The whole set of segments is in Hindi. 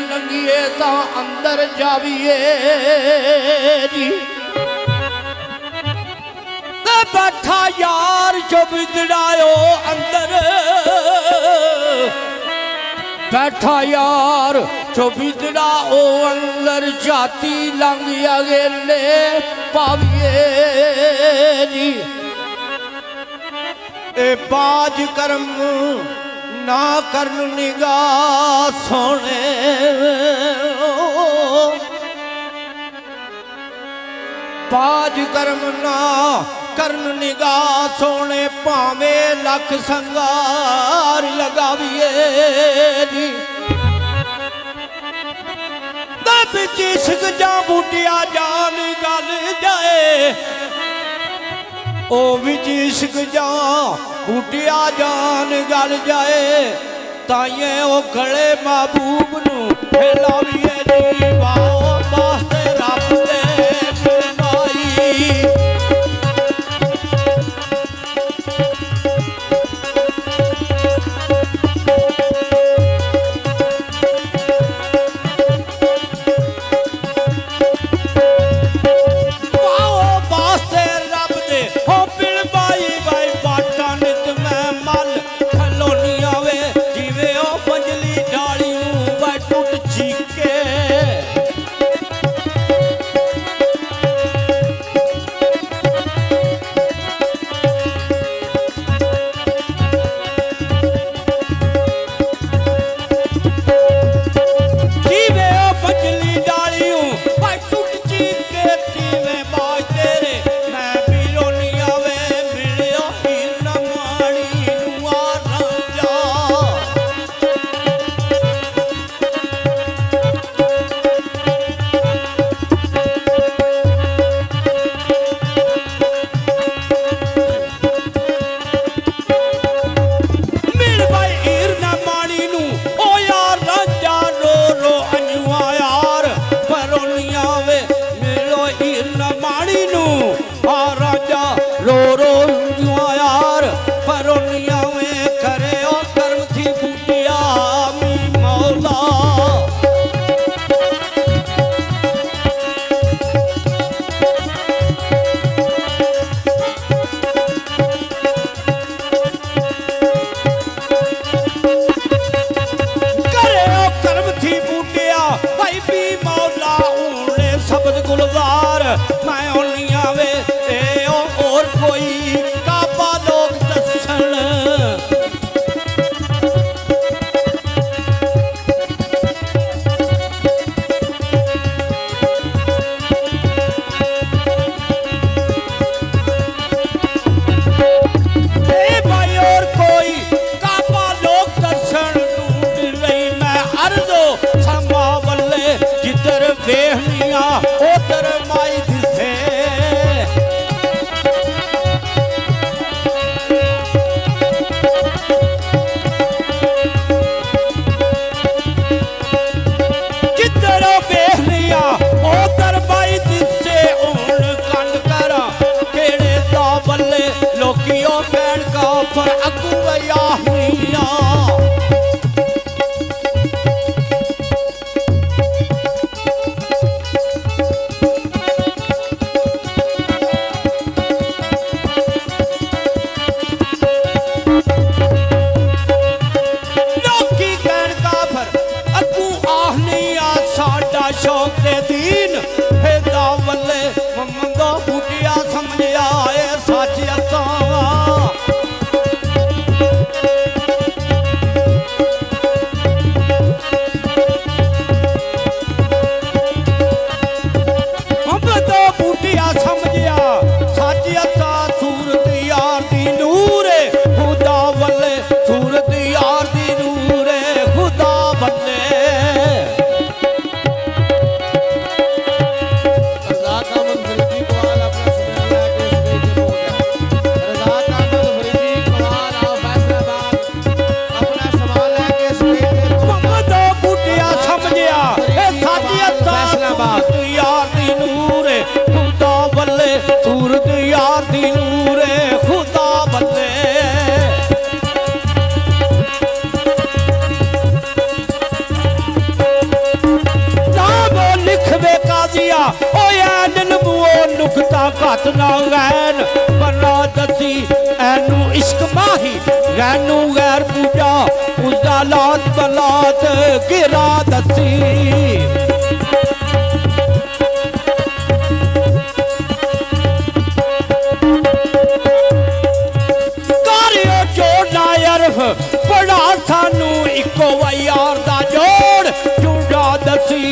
लंघिए ता अंदर जाविए जी। बैठा यार जो बिगड़ायो अंदर, बैठा यार जो बिगड़ा ओ अंदर, जाती लंघ अगेले पाविए जी। ए बाज कर्म ना करन निगाह सोने, बाज कर्म ना करन निगाह सोने, भावे लख संगार लगाविए जी। बिच इश्क जा बूटिया जान गल जाए, ओ बिच इश्क जा बूटिया जान गल जाए, ताइए ओ गले महबूब नू फैलाविए जी। वाओ वास्ते रब दे कदिया ओ ऐन मुओ नुकता घत ना गैन बना दसी ऐनू इश्क माही गैनू गैर पूजा उसदा लात बलात गिरा दसी कारियो जोड़ ना यरफ बड़ा सानू इको यार दा जोड़ चूड़ा दसी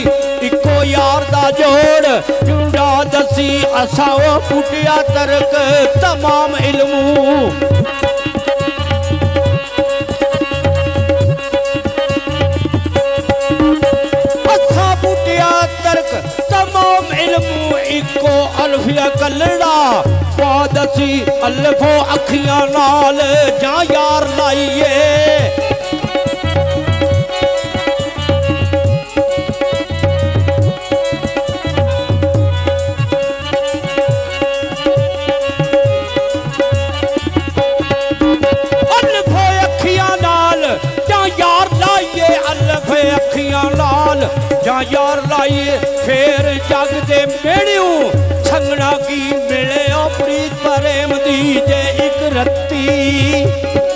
इको यार दा जोड़ चूड़ा दसी असा वो पुटिया तरक तमाम इल्मू असा पुटिया तरक तमाम इल्मू इको अल्फिया कलड़ा दसी अल्फो अखियां नाल जा यार लाइए जा यार लाइए फेर जग दे मेड़ियों छंगना की मिले प्रीत प्रेम दी जे एक रत्ती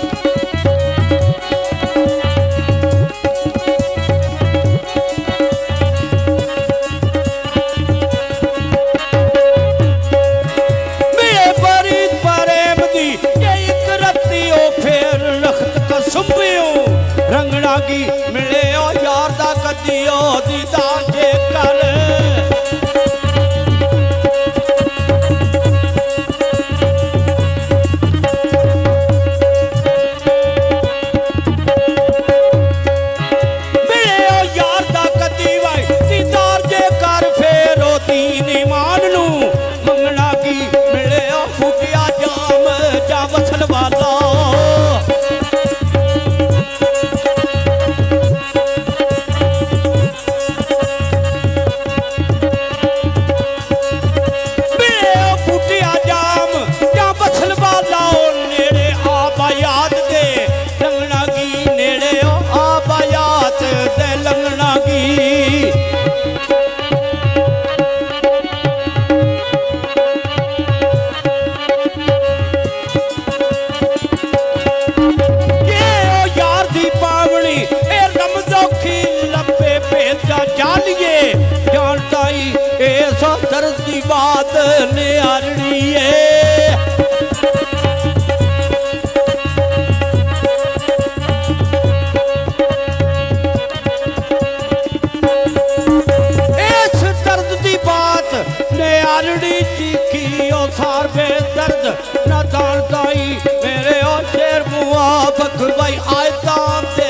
मिले प्रीत प्रेम दी जे एक रत्ती ओ फेर रखत कसुम्बियों रंगना की मिले यार दा कदियो दीदार जे कर की बात निहारनी है इस दर्द की बात निहारनी चीखी ओ सार बेदर्द न जानताई मेरे ओ शेर मुआफक भाई आयता दे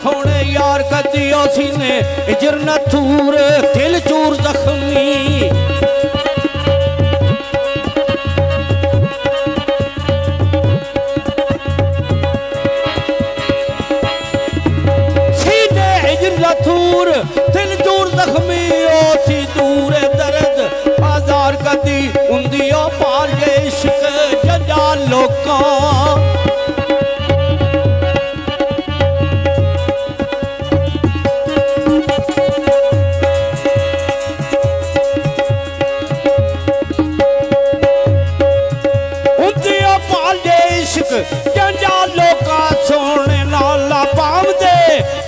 थोड़े यार कदियो सीने इजर न थूर दिल चूर जख्मी सीने इजर न थूर दिल चूर जख्मी ओ सी दूर दर्द आजार कदी उंदियो पाल जे इश्क जंजाल लोका सोने नाला पाम दे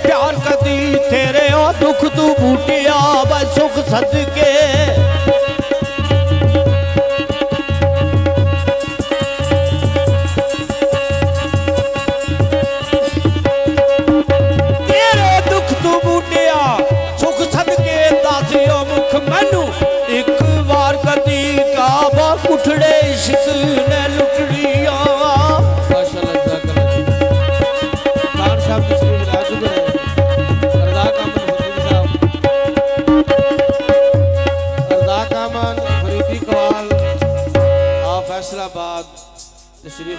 प्यार कदी तेरे ओ दुख तू बूटिया ब सुख सदके तेरे दुख तू बूटिया सुख सदके दासियो मुख मैनू एक बार कदी काबा कुठड़े इश्क ने लुटड़िया फैसलाबाद तशरीफ